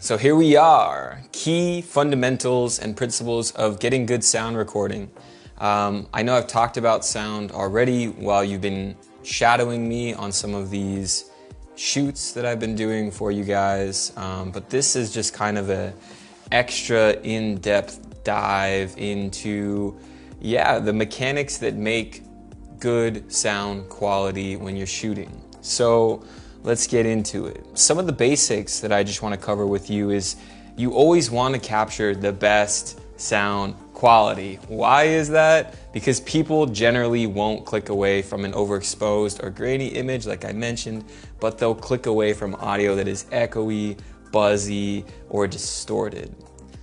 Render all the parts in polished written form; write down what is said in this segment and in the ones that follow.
So here we are, key fundamentals and principles of getting good sound recording. I know I've talked about sound already while you've been shadowing me on some of these shoots that I've been doing for you guys, but this is just kind of a extra in-depth dive into, the mechanics that make good sound quality when you're shooting. So let's get into it. Some of the basics that I just want to cover with you is you always want to capture the best sound quality. Why is that? Because people generally won't click away from an overexposed or grainy image like I mentioned, but they'll click away from audio that is echoey, buzzy, or distorted.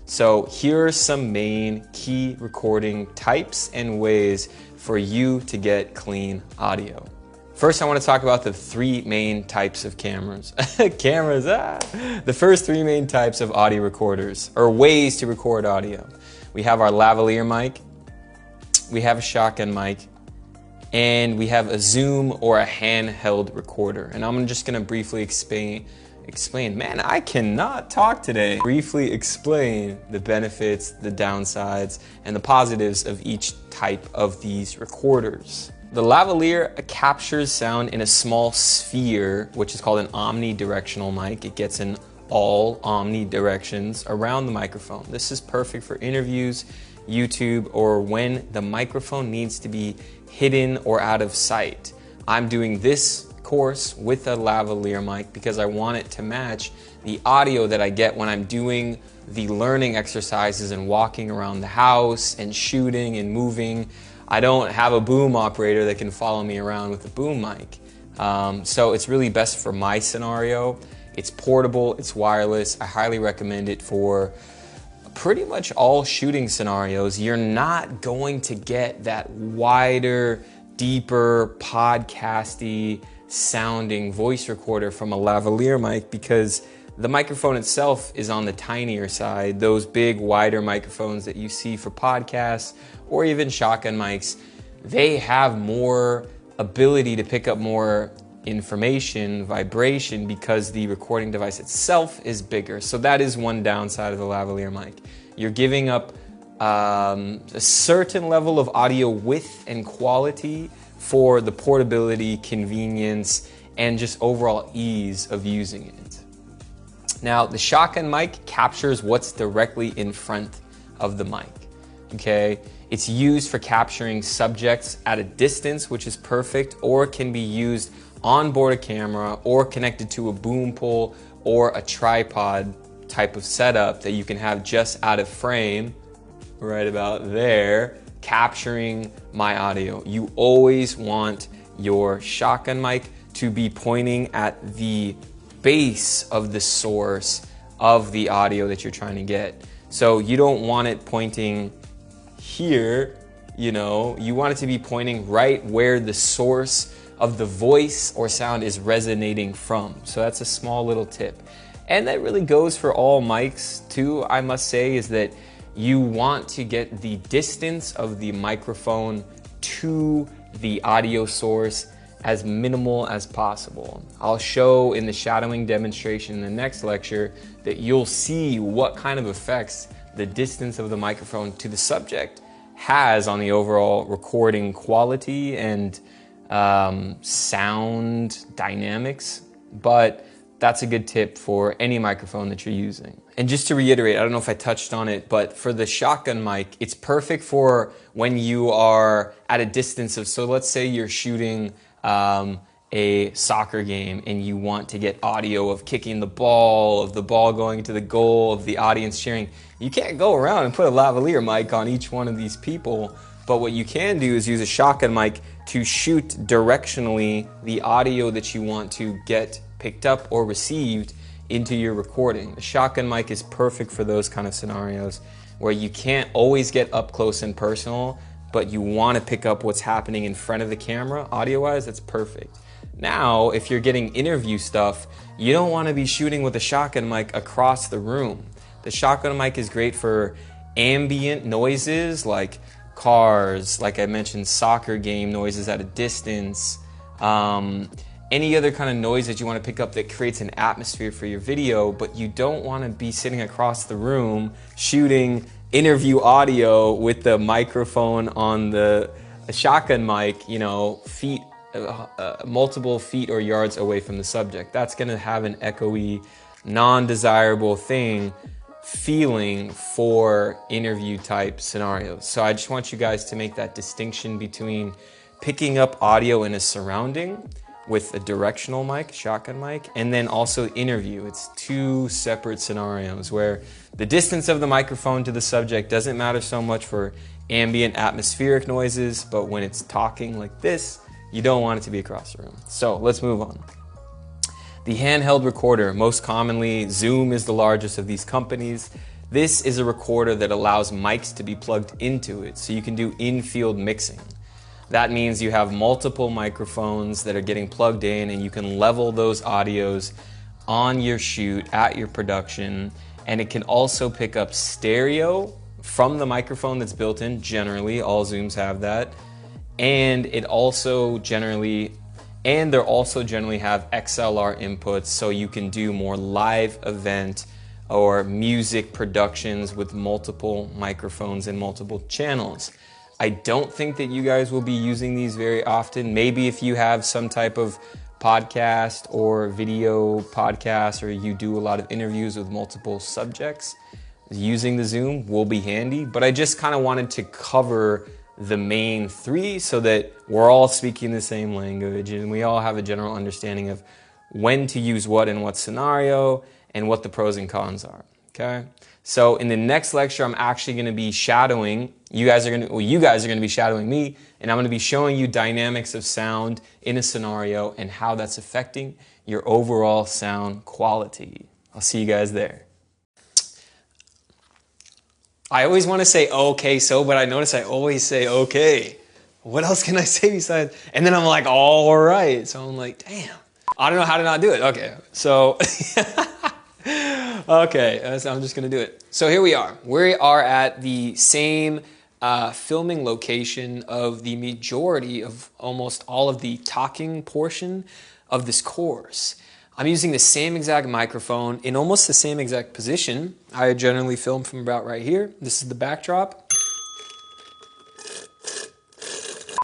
So here are some main key recording types and ways for you to get clean audio. First, I want to talk about the three main types of cameras. The first three main types of audio recorders, or ways to record audio. We have our lavalier mic, we have a shotgun mic, and we have a Zoom or a handheld recorder. And I'm just going to briefly explain, man, I cannot talk today. Briefly explain the benefits, the downsides, and the positives of each type of these recorders. The lavalier captures sound in a small sphere, which is called an omnidirectional mic. It gets in all omnidirections around the microphone. This is perfect for interviews, YouTube, or when the microphone needs to be hidden or out of sight. I'm doing this course with a lavalier mic because I want it to match the audio that I get when I'm doing the learning exercises and walking around the house and shooting and moving. I don't have a boom operator that can follow me around with a boom mic. So it's really best for my scenario. It's portable, it's wireless. I highly recommend it for pretty much all shooting scenarios. You're not going to get that wider, deeper, podcasty sounding voice recorder from a lavalier mic because the microphone itself is on the tinier side. Those big, wider microphones that you see for podcasts or even shotgun mics, they have more ability to pick up more information, vibration, because the recording device itself is bigger. So that is one downside of the lavalier mic. You're giving up a certain level of audio width and quality for the portability, convenience, and just overall ease of using it. Now, the shotgun mic captures what's directly in front of the mic, okay? It's used for capturing subjects at a distance, which is perfect, or can be used on board a camera or connected to a boom pole or a tripod type of setup that you can have just out of frame, right about there, capturing my audio. You always want your shotgun mic to be pointing at the base of the source of the audio that you're trying to get. So you don't want it pointing here, you want it to be pointing right where the source of the voice or sound is resonating from. So that's a small little tip. And that really goes for all mics too, I must say, is that you want to get the distance of the microphone to the audio source as minimal as possible. I'll show in the shadowing demonstration in the next lecture that you'll see what kind of effects the distance of the microphone to the subject has on the overall recording quality and sound dynamics. But that's a good tip for any microphone that you're using. And just to reiterate, I don't know if I touched on it, but for the shotgun mic, it's perfect for when you are at a distance of, so let's say you're shooting a soccer game and you want to get audio of kicking the ball, of the ball going to the goal, of the audience cheering. You can't go around and put a lavalier mic on each one of these people, but what you can do is use a shotgun mic to shoot directionally the audio that you want to get picked up or received into your recording. The shotgun mic is perfect for those kind of scenarios where you can't always get up close and personal, but you want to pick up what's happening in front of the camera audio-wise. That's perfect. Now, if you're getting interview stuff, you don't want to be shooting with a shotgun mic across the room. The shotgun mic is great for ambient noises like cars, like I mentioned, soccer game noises at a distance, any other kind of noise that you want to pick up that creates an atmosphere for your video, but you don't want to be sitting across the room shooting interview audio with the microphone on the shotgun mic, you know, multiple feet or yards away from the subject. That's going to have an echoey, non-desirable feeling for interview type scenarios. So I just want you guys to make that distinction between picking up audio in a surrounding with a directional mic, shotgun mic, and then also interview. It's two separate scenarios where the distance of the microphone to the subject doesn't matter so much for ambient atmospheric noises, but when it's talking like this, you don't want it to be across the room. So let's move on. The handheld recorder, most commonly Zoom is the largest of these companies. This is a recorder that allows mics to be plugged into it, so you can do in-field mixing. That means you have multiple microphones that are getting plugged in, and you can level those audios on your shoot, at your production, and it can also pick up stereo from the microphone that's built in. Generally, all Zooms have that. And they also generally have XLR inputs, so you can do more live event or music productions with multiple microphones and multiple channels. I don't think that you guys will be using these very often. Maybe if you have some type of podcast or video podcast, or you do a lot of interviews with multiple subjects, using the Zoom will be handy. But I just kind of wanted to cover the main three so that we're all speaking the same language and we all have a general understanding of when to use what in what scenario and what the pros and cons are. Okay? So in the next lecture, I'm actually going to be shadowing. You guys are going to be shadowing me, and I'm going to be showing you dynamics of sound in a scenario and how that's affecting your overall sound quality. I'll see you guys there. I always want to say okay, so, but I notice I always say okay. What else can I say besides? And then I'm like, all right. So I'm like, damn. I don't know how to not do it. Okay, so. Okay, so I'm just going to do it. So here we are. We are at the same filming location of the majority of almost all of the talking portion of this course. I'm using the same exact microphone in almost the same exact position. I generally film from about right here. This is the backdrop.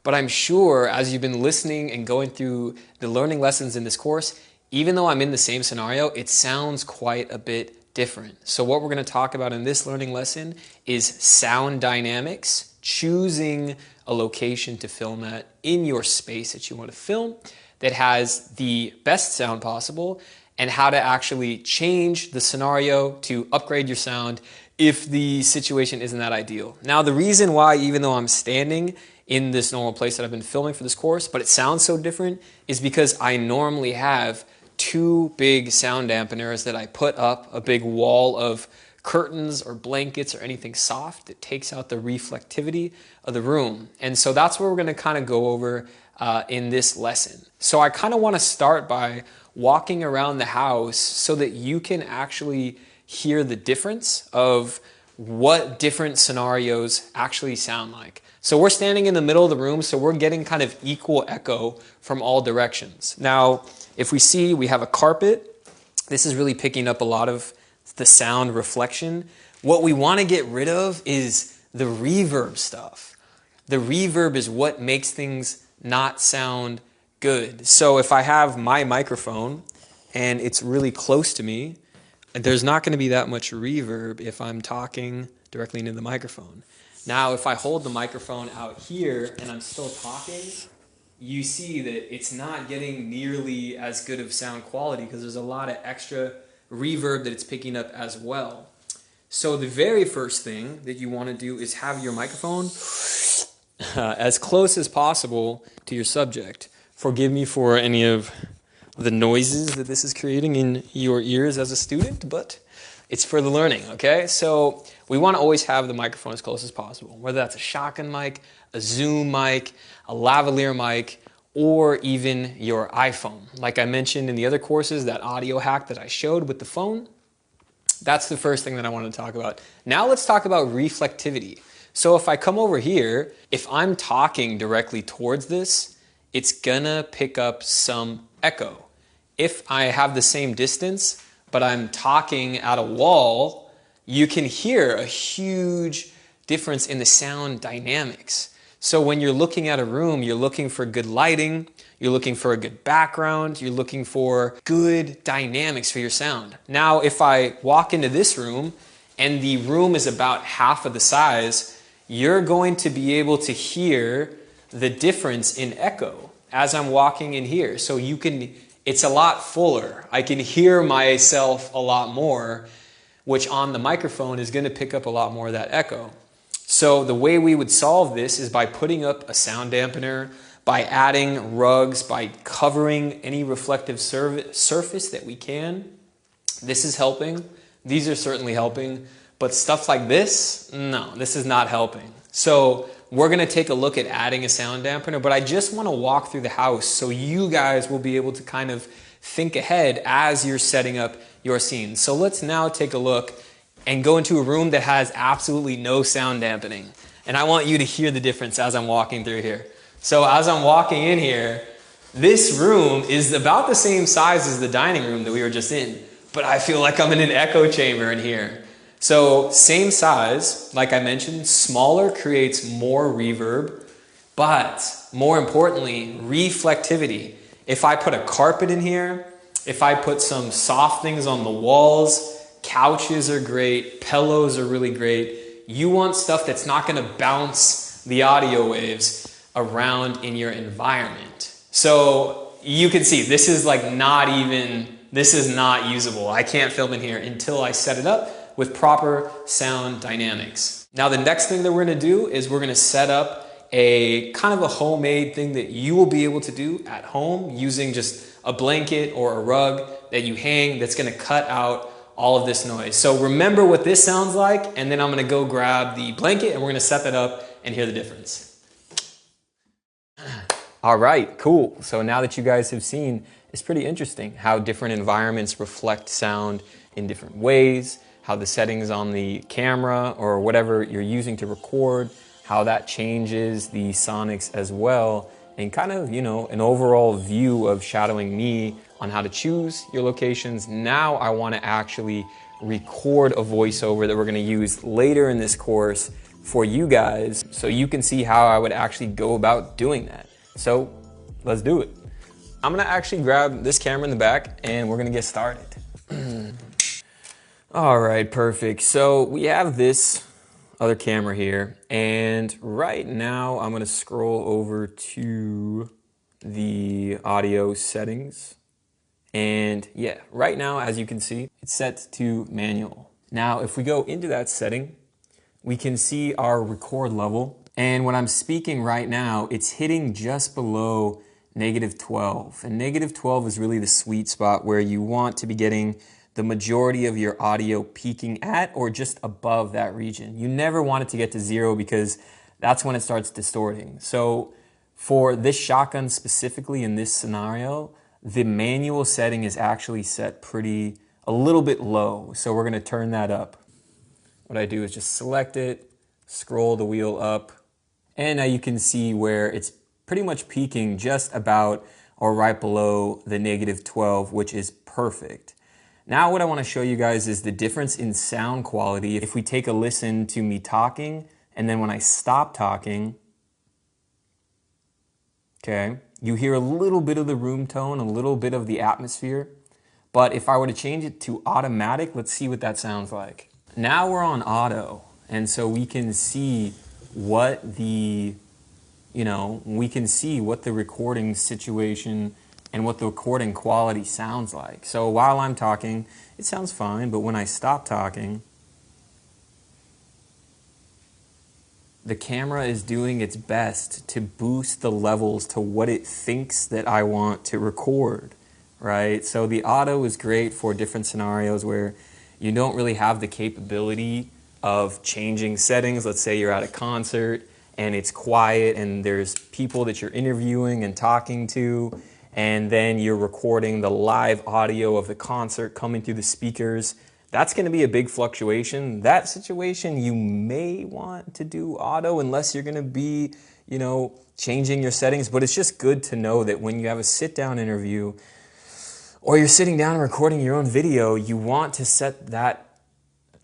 But I'm sure as you've been listening and going through the learning lessons in this course, even though I'm in the same scenario, it sounds quite a bit different. So what we're going to talk about in this learning lesson is sound dynamics, choosing a location to film at in your space that you want to film that has the best sound possible, and how to actually change the scenario to upgrade your sound if the situation isn't that ideal. Now, the reason why, even though I'm standing in this normal place that I've been filming for this course, but it sounds so different, is because I normally have two big sound dampeners that I put up, a big wall of curtains or blankets or anything soft that takes out the reflectivity of the room. And so that's what we're going to kind of go over in this lesson. So I kind of want to start by walking around the house so that you can actually hear the difference of what different scenarios actually sound like. So we're standing in the middle of the room, so we're getting kind of equal echo from all directions. Now, if we see we have a carpet, this is really picking up a lot of the sound reflection. What we want to get rid of is the reverb stuff. The reverb is what makes things not sound good. So if I have my microphone and it's really close to me, there's not going to be that much reverb if I'm talking directly into the microphone. Now, if I hold the microphone out here and I'm still talking, you see that it's not getting nearly as good of sound quality because there's a lot of extra reverb that it's picking up as well. So the very first thing that you want to do is have your microphone as close as possible to your subject. Forgive me for any of the noises that this is creating in your ears as a student, but it's for the learning, okay? So we want to always have the microphone as close as possible, whether that's a shotgun mic, a Zoom mic, a lavalier mic, or even your iPhone. Like I mentioned in the other courses, that audio hack that I showed with the phone, that's the first thing that I want to talk about. Now let's talk about reflectivity. So if I come over here, if I'm talking directly towards this, it's gonna pick up some echo. If I have the same distance, but I'm talking at a wall, you can hear a huge difference in the sound dynamics. So when you're looking at a room, you're looking for good lighting, you're looking for a good background, you're looking for good dynamics for your sound. Now, if I walk into this room and the room is about half of the size, you're going to be able to hear the difference in echo as I'm walking in here. So it's a lot fuller. I can hear myself a lot more, which on the microphone is going to pick up a lot more of that echo. So the way we would solve this is by putting up a sound dampener, by adding rugs, by covering any reflective surface that we can. This is helping. These are certainly helping. But stuff like this, no, this is not helping. So we're going to take a look at adding a sound dampener, but I just want to walk through the house so you guys will be able to kind of think ahead as you're setting up your scene. So let's now take a look and go into a room that has absolutely no sound dampening. And I want you to hear the difference as I'm walking through here. So as I'm walking in here, this room is about the same size as the dining room that we were just in, but I feel like I'm in an echo chamber in here. So same size, like I mentioned, smaller creates more reverb, but more importantly, reflectivity. If I put a carpet in here, if I put some soft things on the walls, couches are great, pillows are really great. You want stuff that's not going to bounce the audio waves around in your environment. So you can see this is this is not usable. I can't film in here until I set it up with proper sound dynamics. Now the next thing that we're going to do is we're going to set up a kind of a homemade thing that you will be able to do at home using just a blanket or a rug that you hang that's going to cut out all of this noise. So remember what this sounds like, and then I'm going to go grab the blanket and we're going to set that up and hear the difference. All right, cool. So now that you guys have seen, it's pretty interesting how different environments reflect sound in different ways, how the settings on the camera or whatever you're using to record, how that changes the sonics as well, and kind of, an overall view of shadowing me on how to choose your locations. Now I want to actually record a voiceover that we're going to use later in this course for you guys so you can see how I would actually go about doing that. So let's do it. I'm going to actually grab this camera in the back and we're going to get started. All right, perfect. So we have this other camera here, and right now I'm going to scroll over to the audio settings. And yeah, right now, as you can see, it's set to manual. Now, if we go into that setting, we can see our record level. And when I'm speaking right now, it's hitting just below -12. And -12 is really the sweet spot where you want to be getting the majority of your audio peaking at or just above that region. You never want it to get to 0 because that's when it starts distorting. So for this shotgun specifically in this scenario, the manual setting is actually set a little bit low. So we're going to turn that up. What I do is just select it, scroll the wheel up, and now you can see where it's pretty much peaking just about or right below the -12, which is perfect. Now what I want to show you guys is the difference in sound quality if we take a listen to me talking and then when I stop talking, okay, you hear a little bit of the room tone, a little bit of the atmosphere. But if I were to change it to automatic, let's see what that sounds like. Now we're on auto, and so we can see what the recording situation and what the recording quality sounds like. So while I'm talking, it sounds fine, but when I stop talking, the camera is doing its best to boost the levels to what it thinks that I want to record, right? So the auto is great for different scenarios where you don't really have the capability of changing settings. Let's say you're at a concert and it's quiet and there's people that you're interviewing and talking to, and then you're recording the live audio of the concert coming through the speakers. That's going to be a big fluctuation. That situation, you may want to do auto unless you're going to be, you know, changing your settings, but it's just good to know that when you have a sit-down interview or you're sitting down and recording your own video, you want to set that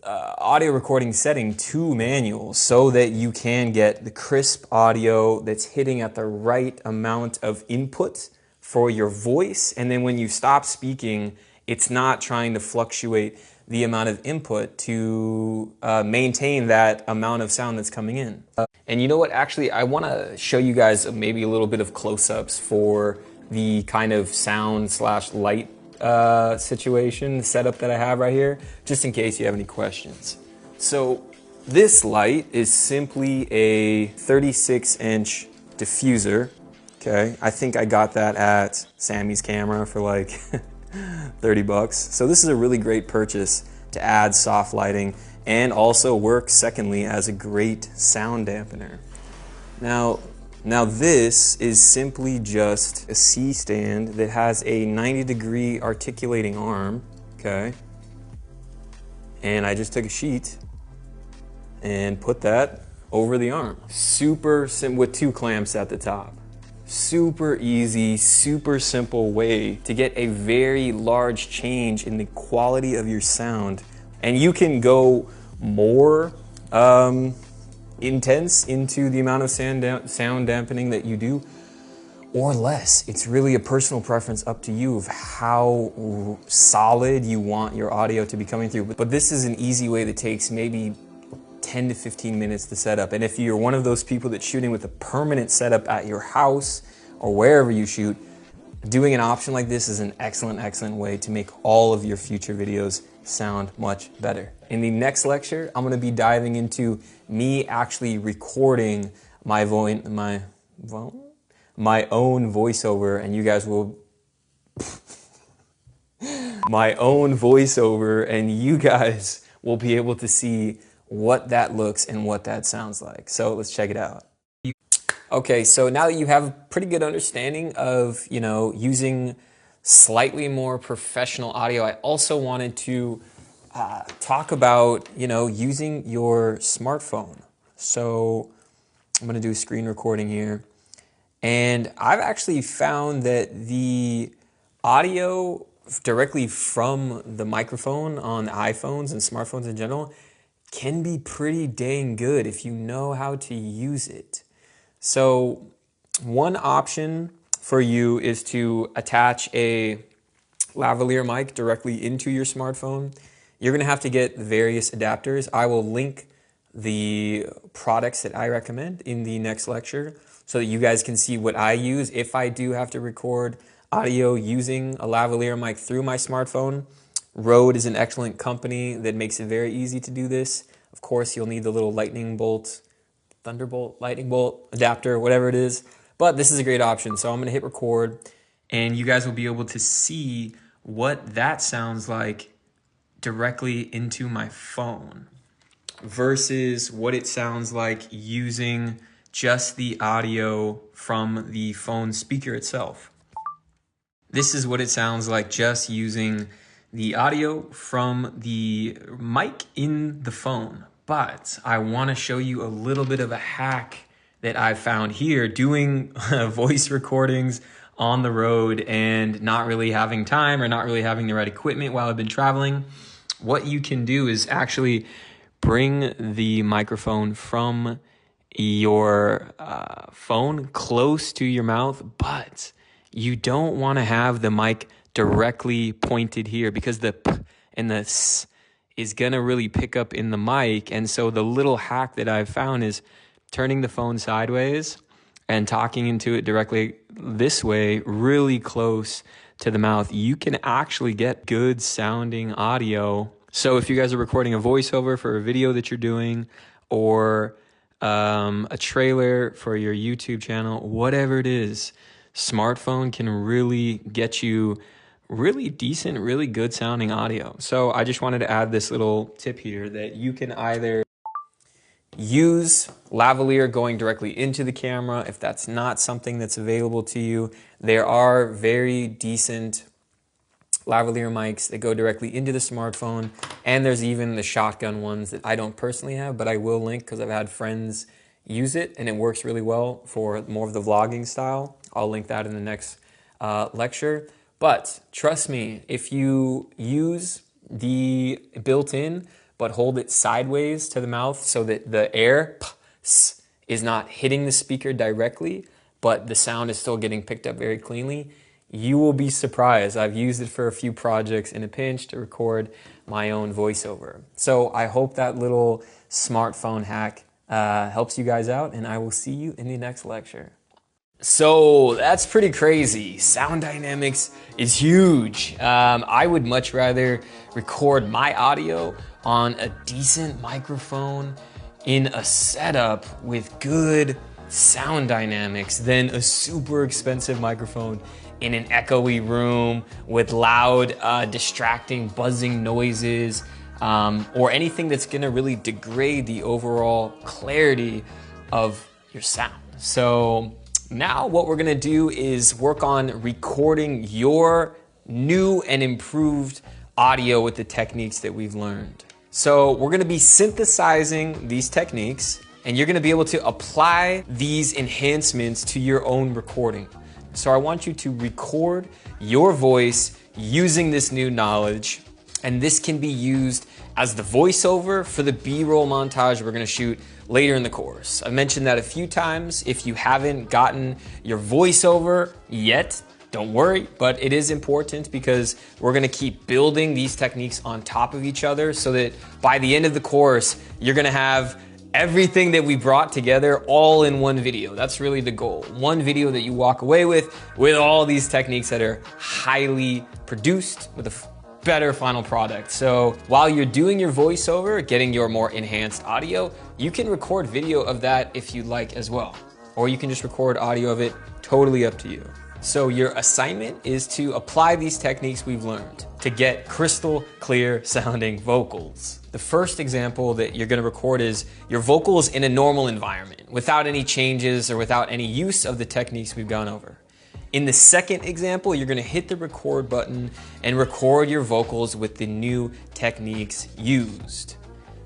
audio recording setting to manual so that you can get the crisp audio that's hitting at the right amount of input for your voice. And then when you stop speaking, it's not trying to fluctuate the amount of input to maintain that amount of sound that's coming in. And you know what, actually, I want to show you guys maybe a little bit of close-ups for the kind of sound slash light situation setup that I have right here, just in case you have any questions. So this light is simply a 36-inch diffuser. Okay, I think I got that at Sammy's Camera for like 30 bucks. So this is a really great purchase to add soft lighting and also works secondly as a great sound dampener. Now this is simply just a C-stand that has a 90-degree articulating arm, okay? And I just took a sheet and put that over the arm. Super simple, with 2 clamps at the top. Super easy, super simple way to get a very large change in the quality of your sound. And you can go more intense into the amount of sound dampening that you do, or less. It's really a personal preference up to you of how solid you want your audio to be coming through. But this is an easy way that takes maybe 10 to 15 minutes to set up. And if you're one of those people that's shooting with a permanent setup at your house or wherever you shoot, doing an option like this is an excellent way to make all of your future videos sound much better. In the next lecture, I'm going to be diving into me actually recording my own voiceover, and you guys will my own voiceover, and you guys will be able to see what that looks and what that sounds like. So let's check it out. Okay, so now that you have a pretty good understanding of, you know, using slightly more professional audio, I also wanted to talk about, you know, using your smartphone. So I'm going to do a screen recording here. And I've actually found that the audio directly from the microphone on iPhones and smartphones in general can be pretty dang good if you know how to use it. So one option for you is to attach a lavalier mic directly into your smartphone. You're going to have to get various adapters. I will link the products that I recommend in the next lecture so that you guys can see what I use if I do have to record audio using a lavalier mic through my smartphone. Rode is an excellent company that makes it very easy to do this. Of course, you'll need the little lightning bolt, Thunderbolt, lightning bolt, adapter, whatever it is. But this is a great option. So I'm going to hit record, and you guys will be able to see what that sounds like directly into my phone versus what it sounds like using just the audio from the phone speaker itself. This is what it sounds like just using the audio from the mic in the phone. But I want to show you a little bit of a hack that I found here doing voice recordings on the road and not really having time or not really having the right equipment while I've been traveling. What you can do is actually bring the microphone from your phone close to your mouth, but you don't want to have the mic directly pointed here because the p and the s is going to really pick up in the mic. And so the little hack that I've found is turning the phone sideways and talking into it directly this way, really close to the mouth. You can actually get good sounding audio. So if you guys are recording a voiceover for a video that you're doing, or a trailer for your YouTube channel, whatever it is, smartphone can really get you really decent, really good sounding audio. So I just wanted to add this little tip here that you can either use lavalier going directly into the camera if that's not something that's available to you. There are very decent lavalier mics that go directly into the smartphone, and there's even the shotgun ones that I don't personally have, but I will link because I've had friends use it, and it works really well for more of the vlogging style. I'll link that in the next lecture. But trust me, if you use the built-in but hold it sideways to the mouth so that the air is not hitting the speaker directly, but the sound is still getting picked up very cleanly, you will be surprised. I've used it for a few projects in a pinch to record my own voiceover. So I hope that little smartphone hack helps you guys out, and I will see you in the next lecture. So that's pretty crazy. Sound dynamics is huge. I would much rather record my audio on a decent microphone in a setup with good sound dynamics than a super expensive microphone in an echoey room with loud, distracting, buzzing noises, or anything that's gonna really degrade the overall clarity of your sound. So now what we're gonna do is work on recording your new and improved audio with the techniques that we've learned. So we're gonna be synthesizing these techniques, and you're gonna be able to apply these enhancements to your own recording. So I want you to record your voice using this new knowledge, and this can be used as the voiceover for the B-roll montage we're gonna shoot later in the course. I mentioned that a few times. If you haven't gotten your voiceover yet, don't worry, but it is important because we're gonna keep building these techniques on top of each other so that by the end of the course, you're gonna have everything that we brought together all in one video. That's really the goal. One video that you walk away with all these techniques that are highly produced with a better final product. So while you're doing your voiceover, getting your more enhanced audio, you can record video of that if you'd like as well. Or you can just record audio of it, totally up to you. So your assignment is to apply these techniques we've learned to get crystal clear sounding vocals. The first example that you're gonna record is your vocals in a normal environment without any changes or without any use of the techniques we've gone over. In the second example, you're gonna hit the record button and record your vocals with the new techniques used.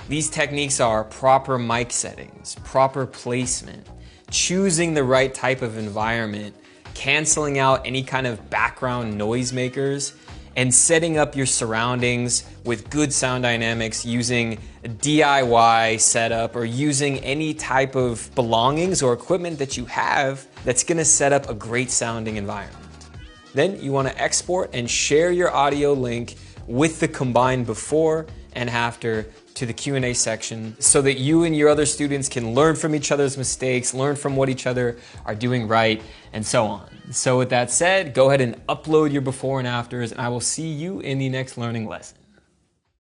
These techniques are proper mic settings, proper placement, choosing the right type of environment, canceling out any kind of background noisemakers, and setting up your surroundings with good sound dynamics using a DIY setup or using any type of belongings or equipment that you have that's gonna set up a great sounding environment. Then you wanna export and share your audio link with the combined before and after to the Q&A section so that you and your other students can learn from each other's mistakes, learn from what each other are doing right, and so on. So with that said, go ahead and upload your before and afters, and I will see you in the next learning lesson.